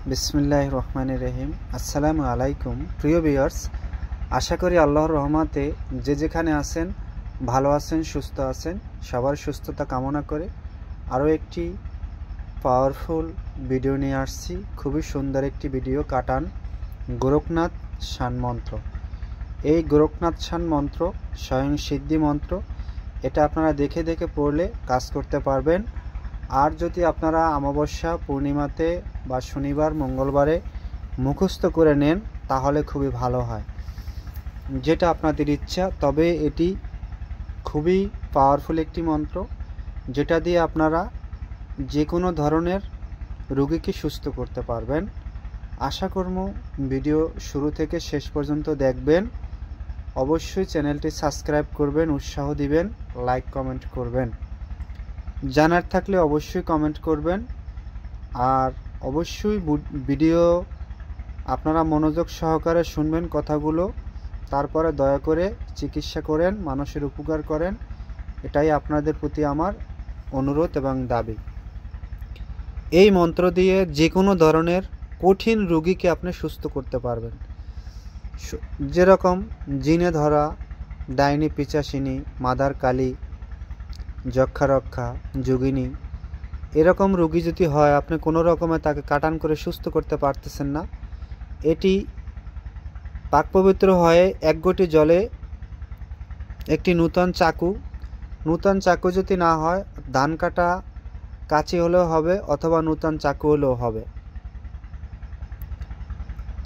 বিসমিল্লাহির রহমানির রহিম। আসসালামু আলাইকুম প্রিয় ভিউয়ার্স, আশা করি আল্লাহর রহমতে যে যেখানে আছেন ভালো আছেন, সুস্থ আছেন। সবার সুস্থতা কামনা করে আরও একটি পাওয়ারফুল ভিডিও নিয়ে আসছি। খুবই সুন্দর একটি ভিডিও, কাটান গোরখনাথ শান মন্ত্র। এই গোরখনাথ শান মন্ত্র স্বয়ং সিদ্ধি মন্ত্র। এটা আপনারা দেখে দেখে পড়লে কাজ করতে পারবেন। আর যদি আপনারা অমাবস্যা, পূর্ণিমাতে বা শনিবার, মঙ্গলবারে মুখস্থ করে নেন তাহলে খুবই ভালো হয়, যেটা আপনাদের ইচ্ছা। তবে এটি খুবই পাওয়ারফুল একটি মন্ত্র, যেটা দিয়ে আপনারা যে কোনো ধরনের রোগীকে সুস্থ করতে পারবেন। আশা করব ভিডিও শুরু থেকে শেষ পর্যন্ত দেখবেন। অবশ্যই চ্যানেলটি সাবস্ক্রাইব করবেন, উৎসাহ দিবেন, লাইক কমেন্ট করবেন। জানার থাকলে অবশ্যই কমেন্ট করবেন। আর অবশ্যই ভিডিও আপনারা মনোযোগ সহকারে শুনবেন কথাগুলো, তারপরে দয়া করে চিকিৎসা করেন, মানুষের উপকার করেন। এটাই আপনাদের প্রতি আমার অনুরোধ এবং দাবি। এই মন্ত্র দিয়ে যে কোনো ধরনের কঠিন রোগীকে আপনি সুস্থ করতে পারবেন। যেরকম জিনে ধরা, ডাইনি, পিচাসিনী, মাদার কালী, যক্ষা রক্ষা, যোগিনী, এরকম রোগী যদি হয়, আপনি কোনো রকমে তাকে কাটান করে সুস্থ করতে পারতেছেন না, এটি পাক পবিত্র হয়ে এক ঘটি জলে একটি নূতন চাকু যদি না হয়, ধান কাটা কাঁচি হলেও হবে, অথবা নূতন চাকু হলেও হবে।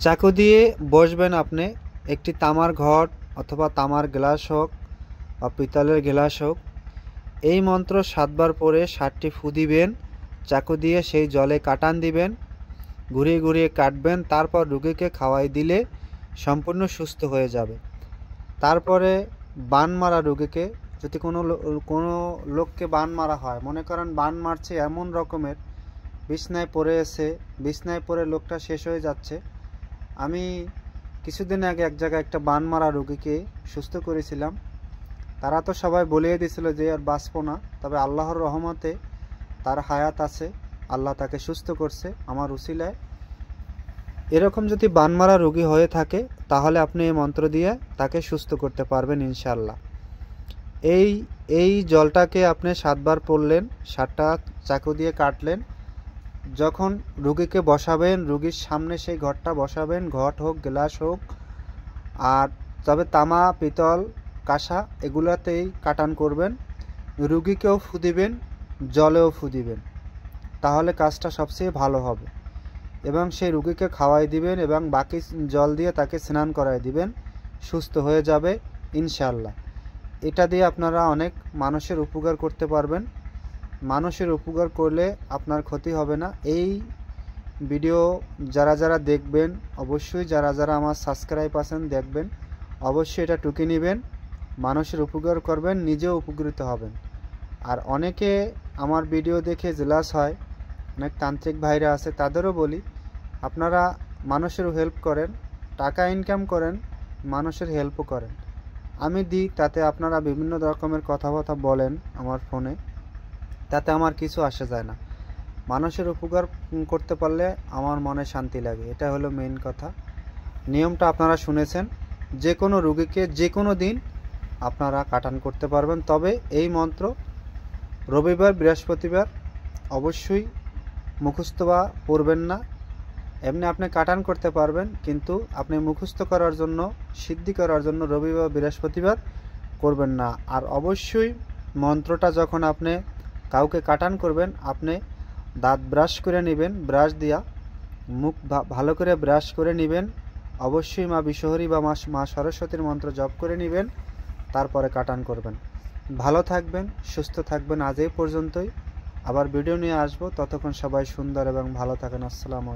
চাকু দিয়ে বসবেন আপনি। একটি তামার ঘট অথবা তামার গ্লাস হোক বা পিতলের গ্লাস হোক। এই মন্ত্র 7 বার পরে 7টি ফু দিবেন। চাকু দিয়ে সেই জলে কাটান দিবেন, ঘুরিয়ে ঘুরিয়ে কাটবেন। তারপর রোগীকে খাওয়াই দিলে সম্পূর্ণ সুস্থ হয়ে যাবে। তারপরে বান মারা রোগীকে, যদি কোনো লোককে বান মারা হয়, মনে করেন বান মারছে এমন রকমের, বিছনায় পড়ে লোকটা শেষ হয়ে যাচ্ছে। আমি কিছুদিন আগে এক জায়গায় একটা বান মারা রোগীকে সুস্থ করেছিলাম। তারা তো সবাই বলিয়ে দিয়েছিল যে আর বাঁচবো না, তবে আল্লাহর রহমতে তার হায়াত আছে, আল্লাহ তাকে সুস্থ করছে আমার উসিলায়। এরকম যদি বানমারা রোগী হয়ে থাকে তাহলে আপনি এই মন্ত্র দিয়ে তাকে সুস্থ করতে পারবেন ইনশাআল্লাহ। এই জলটাকে আপনি 7 বার পড়লেন, 7টা চাকু দিয়ে কাটলেন। যখন রোগীকে বসাবেন, রোগীর সামনে সেই ঘটটা বসাবেন, ঘট হোক, গ্লাস হোক। আর তবে তামা, পিতল, কাঁসা এগুলাতেই কাটান করবেন। রোগীকেও ফু দিবেন, জলেও ফু দিবেন, তাহলে কাজটা সবচেয়ে ভালো হবে। এবং সেই রোগীকে খাওয়াই দিবেন এবং বাকি জল দিয়ে তাকে স্নান করাই দিবেন, সুস্থ হয়ে যাবে ইনশাআল্লাহ। এটা দিয়ে আপনারা অনেক মানুষের উপকার করতে পারবেন। মানুষের উপকার করলে আপনার ক্ষতি হবে না। এই ভিডিও যারা দেখবেন, অবশ্যই যারা আমার সাবস্ক্রাইব আছেন দেখবেন, অবশ্যই এটা টুকে নেবেন, মানুষের উপকার করবেন, নিজেও উপকৃত হবেন। আর অনেকে আমার ভিডিও দেখে জেলাস হয়, অনেক তান্ত্রিক ভাইরা আছে, তাদেরও বলি আপনারা মানুষের হেল্প করেন, টাকা ইনকাম করেন, মানুষের হেল্পও করেন। আমি দিই, তাতে আপনারা বিভিন্ন রকমের কথাবার্তা বলেন আমার ফোনে, তাতে আমার কিছু আসে যায় না। মানুষের উপকার করতে পারলে আমার মনে শান্তি লাগে, এটা হলো মেইন কথা। নিয়মটা আপনারা শুনেছেন। যে কোনো রোগীকে যে কোনো দিন আপনারা কাটান করতে পারবেন। তবে এই মন্ত্র রবিবার, বৃহস্পতিবার অবশ্যই মুখস্থ বা পড়বেন না। এমনি আপনি কাটান করতে পারবেন, কিন্তু আপনি মুখস্থ করার জন্য, সিদ্ধি করার জন্য রবিবার, বৃহস্পতিবার করবেন না। আর অবশ্যই মন্ত্রটা যখন আপনি কাউকে কাটান করবেন, আপনি দাঁত ব্রাশ করে নেবেন, ব্রাশ দিয়া মুখ ভালো করে ব্রাশ করে নেবেন। অবশ্যই মা বিশ্বহরী বা মা সরস্বতীর মন্ত্র জপ করে নেবেন, তারপরে কাটান করবেন। ভালো থাকবেন, সুস্থ থাকবেন। আজ এই পর্যন্তই। আবার ভিডিও নিয়ে আসবো, ততক্ষণ সবাই সুন্দর এবং ভালো থাকেন। আসসালামু আলাইকুম।